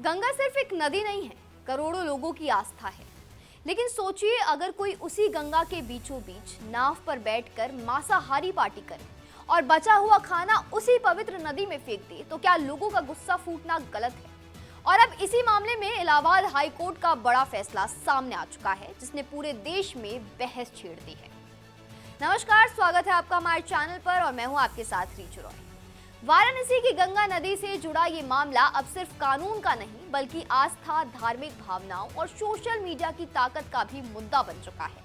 गंगा सिर्फ एक नदी नहीं है, करोड़ों लोगों की आस्था है। लेकिन सोचिए, अगर कोई उसी गंगा के बीचों बीच नाव पर बैठकर मांसाहारी पार्टी करे और बचा हुआ खाना उसी पवित्र नदी में फेंक दे, तो क्या लोगों का गुस्सा फूटना गलत है? और अब इसी मामले में इलाहाबाद हाई कोर्ट का बड़ा फैसला सामने आ चुका है, जिसने पूरे देश में बहस छेड़ दी है। नमस्कार, स्वागत है आपका हमारे चैनल पर और मैं हूं आपके साथ रीचू रॉय। वाराणसी की गंगा नदी से जुड़ा ये मामला अब सिर्फ कानून का नहीं, बल्कि आस्था, धार्मिक भावनाओं और सोशल मीडिया की ताकत का भी मुद्दा बन चुका है।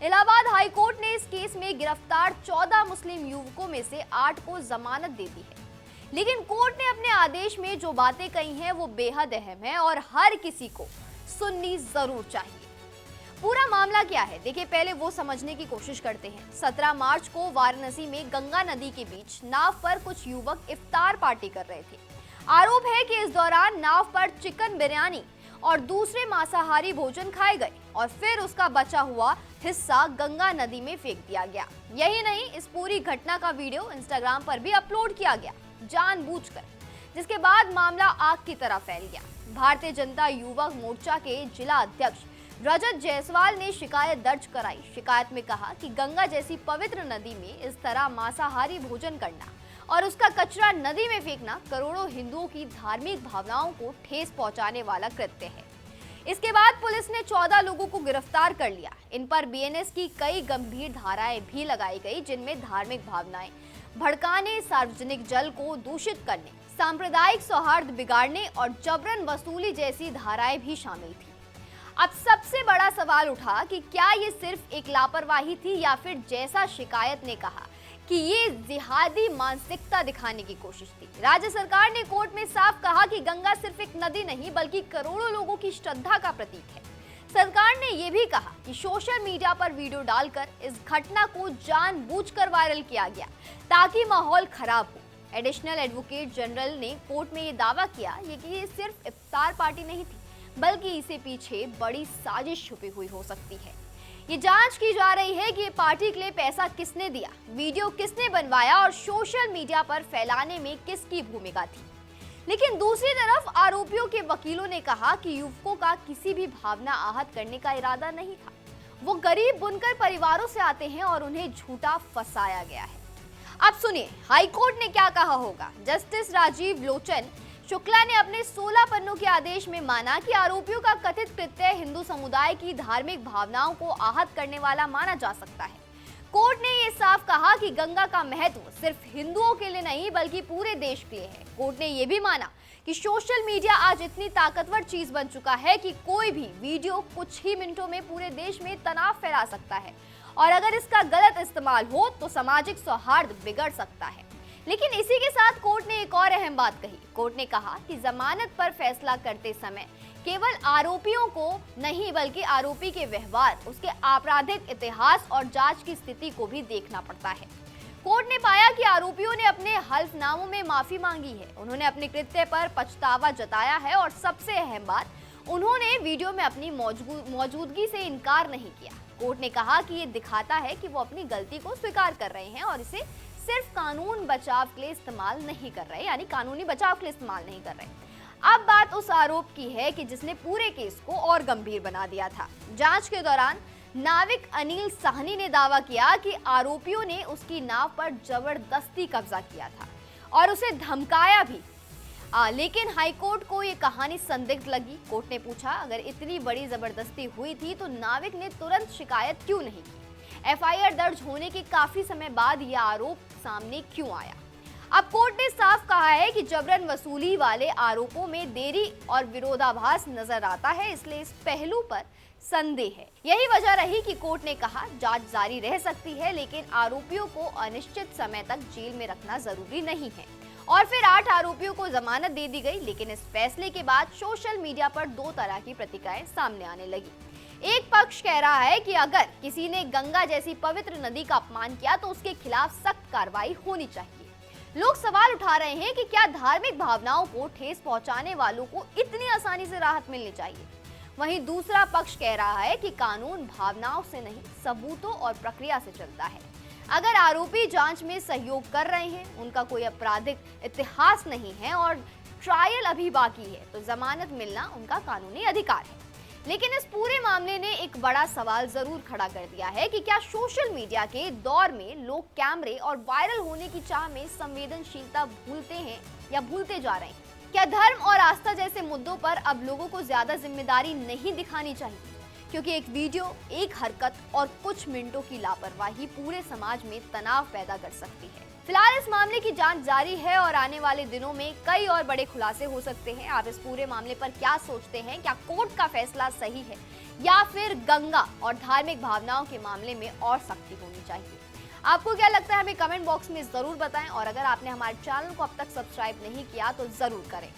इलाहाबाद हाई कोर्ट ने इस केस में गिरफ्तार 14 मुस्लिम युवकों में से 8 को जमानत दे दी है। लेकिन कोर्ट ने अपने आदेश में जो बातें कही हैं वो बेहद अहम है और हर किसी को सुननी जरूर चाहिए। पूरा मामला क्या है, देखिए, पहले वो समझने की कोशिश करते हैं। 17 मार्च को वाराणसी में गंगा नदी के बीच नाव पर कुछ युवक इफ्तार पार्टी कर रहे थे। आरोप है कि इस दौरान नाव पर चिकन बिरयानी और दूसरे मांसाहारी भोजन खाए गए और फिर उसका बचा हुआ हिस्सा गंगा नदी में फेंक दिया गया। यही नहीं, इस पूरी घटना का वीडियो इंस्टाग्राम पर भी अपलोड किया गया जानबूझकर, जिसके बाद मामला आग की तरह फैल गया। भारतीय जनता युवक मोर्चा के जिला अध्यक्ष रजत जायसवाल ने शिकायत दर्ज कराई। शिकायत में कहा कि गंगा जैसी पवित्र नदी में इस तरह मांसाहारी भोजन करना और उसका कचरा नदी में फेंकना करोड़ों हिंदुओं की धार्मिक भावनाओं को ठेस पहुंचाने वाला कृत्य है। इसके बाद पुलिस ने 14 लोगों को गिरफ्तार कर लिया। इन पर बीएनएस की कई गंभीर धाराएं भी लगाई गई, जिनमें धार्मिक भावनाएं भड़काने, सार्वजनिक जल को दूषित करने, सांप्रदायिक सौहार्द बिगाड़ने और जबरन वसूली जैसी धाराएं भी शामिल थी। अब सबसे बड़ा सवाल उठा कि क्या ये सिर्फ एक लापरवाही थी या फिर जैसा शिकायत ने कहा कि ये जिहादी मानसिकता दिखाने की कोशिश थी। राज्य सरकार ने कोर्ट में साफ कहा कि गंगा सिर्फ एक नदी नहीं, बल्कि करोड़ों लोगों की श्रद्धा का प्रतीक है। सरकार ने यह भी कहा कि सोशल मीडिया पर वीडियो डालकर इस घटना को जानबूझकर वायरल किया गया ताकि माहौल खराब हो। एडिशनल एडवोकेट जनरल ने कोर्ट में ये दावा किया कि ये सिर्फ इफ्तार पार्टी नहीं थी, बल्कि इसे पीछे बड़ी साजिश छुपी हुई हो सकती है। ये जांच की जा रही है कि ये पार्टी के लिए पैसा किसने दिया, वीडियो किसने बनवाया और सोशल मीडिया पर फैलाने में किसकी भूमिका थी। लेकिन दूसरी तरफ आरोपियों के वकीलों ने कहा कि युवकों का किसी भी भावना आहत करने का इरादा नहीं था। वो गरीब बुनकर परिवारों से आते हैं और उन्हें झूठा फंसाया गया है। अब सुनिए, हाईकोर्ट ने क्या कहा होगा। जस्टिस राजीव लोचन शुक्ला ने अपने 16 पन्नों के आदेश में माना कि आरोपियों का कथित कृत्य हिंदू समुदाय की धार्मिक भावनाओं को आहत करने वाला माना जा सकता है। कोर्ट ने यह साफ कहा कि गंगा का महत्व सिर्फ हिंदुओं के लिए नहीं, बल्कि पूरे देश के लिए है। कोर्ट ने यह भी माना कि सोशल मीडिया आज इतनी ताकतवर चीज बन चुका है कि कोई भी वीडियो कुछ ही मिनटों में पूरे देश में तनाव फैला सकता है और अगर इसका गलत इस्तेमाल हो तो सामाजिक सौहार्द बिगड़ सकता है। लेकिन इसी के साथ कोर्ट ने एक और अहम बात कही। कोर्ट ने कहा कि जमानत पर फैसला करते समय केवल आरोपियों को नहीं, बल्कि आरोपी के व्यवहार, उसके आपराधिक इतिहास और जांच की स्थिति को भी देखना पड़ता है। कोर्ट ने पाया कि आरोपियों ने अपने हल्फनामों में माफी मांगी है, उन्होंने अपने कृत्य पर पछतावा जताया है और सबसे अहम बात, उन्होंने वीडियो में अपनी मौजूदगी से इनकार नहीं किया। कोर्ट ने कहा कि ये दिखाता है कि वो अपनी गलती को स्वीकार कर रहे हैं और इसे सिर्फ कानून बचाव के लिए इस्तेमाल नहीं कर रहे, यानी कानूनी बचाव के लिए इस्तेमाल नहीं कर रहे। अब बात उस आरोप की है कि जिसने पूरे केस को और गंभीर बना दिया था। जांच के दौरान नाविक अनिल साहनी ने दावा किया कि आरोपियों ने उसकी नाव पर जबरदस्ती कब्जा किया था और उसे धमकाया भी। लेकिन हाईकोर्ट को ये कहानी संदिग्ध लगी। कोर्ट ने पूछा, अगर इतनी बड़ी जबरदस्ती हुई थी तो नाविक ने तुरंत शिकायत क्यों नहीं की? एफआईआर दर्ज होने के काफी समय बाद यह आरोप सामने क्यों आया? अब कोर्ट ने साफ कहा है कि जबरन वसूली वाले आरोपों में देरी और विरोधाभास नजर आता है, इसलिए इस पहलू पर संदेह है। यही वजह रही कि कोर्ट ने कहा जांच जारी रह सकती है, लेकिन आरोपियों को अनिश्चित समय तक जेल में रखना जरूरी नहीं है। और फिर 8 आरोपियों को जमानत दे दी गई। लेकिन इस फैसले के बाद सोशल मीडिया पर 2 तरह की प्रतिक्रियाएं सामने आने लगी। एक पक्ष कह रहा है कि अगर किसी ने गंगा जैसी पवित्र नदी का अपमान किया तो उसके खिलाफ सख्त कार्रवाई होनी चाहिए। लोग सवाल उठा रहे हैं कि क्या धार्मिक भावनाओं को ठेस पहुंचाने वालों को इतनी आसानी से राहत मिलनी चाहिए। वहीं दूसरा पक्ष कह रहा है कि कानून भावनाओं से नहीं, सबूतों और प्रक्रिया से चलता है। अगर आरोपी जांच में सहयोग कर रहे हैं, उनका कोई आपराधिक इतिहास नहीं है और ट्रायल अभी बाकी है तो जमानत मिलना उनका कानूनी अधिकार है। लेकिन इस पूरे मामले ने एक बड़ा सवाल जरूर खड़ा कर दिया है कि क्या सोशल मीडिया के दौर में लोग कैमरे और वायरल होने की चाह में संवेदनशीलता भूलते हैं या भूलते जा रहे हैं? क्या धर्म और आस्था जैसे मुद्दों पर अब लोगों को ज्यादा जिम्मेदारी नहीं दिखानी चाहिए? क्योंकि एक वीडियो, एक हरकत और कुछ मिनटों की लापरवाही पूरे समाज में तनाव पैदा कर सकती है। फिलहाल इस मामले की जांच जारी है और आने वाले दिनों में कई और बड़े खुलासे हो सकते हैं। आप इस पूरे मामले पर क्या सोचते हैं? क्या कोर्ट का फैसला सही है या फिर गंगा और धार्मिक भावनाओं के मामले में और सख्ती होनी चाहिए? आपको क्या लगता है? हमें कमेंट बॉक्स में जरूर बताएं और अगर आपने हमारे चैनल को अब तक सब्सक्राइब नहीं किया तो जरूर करें।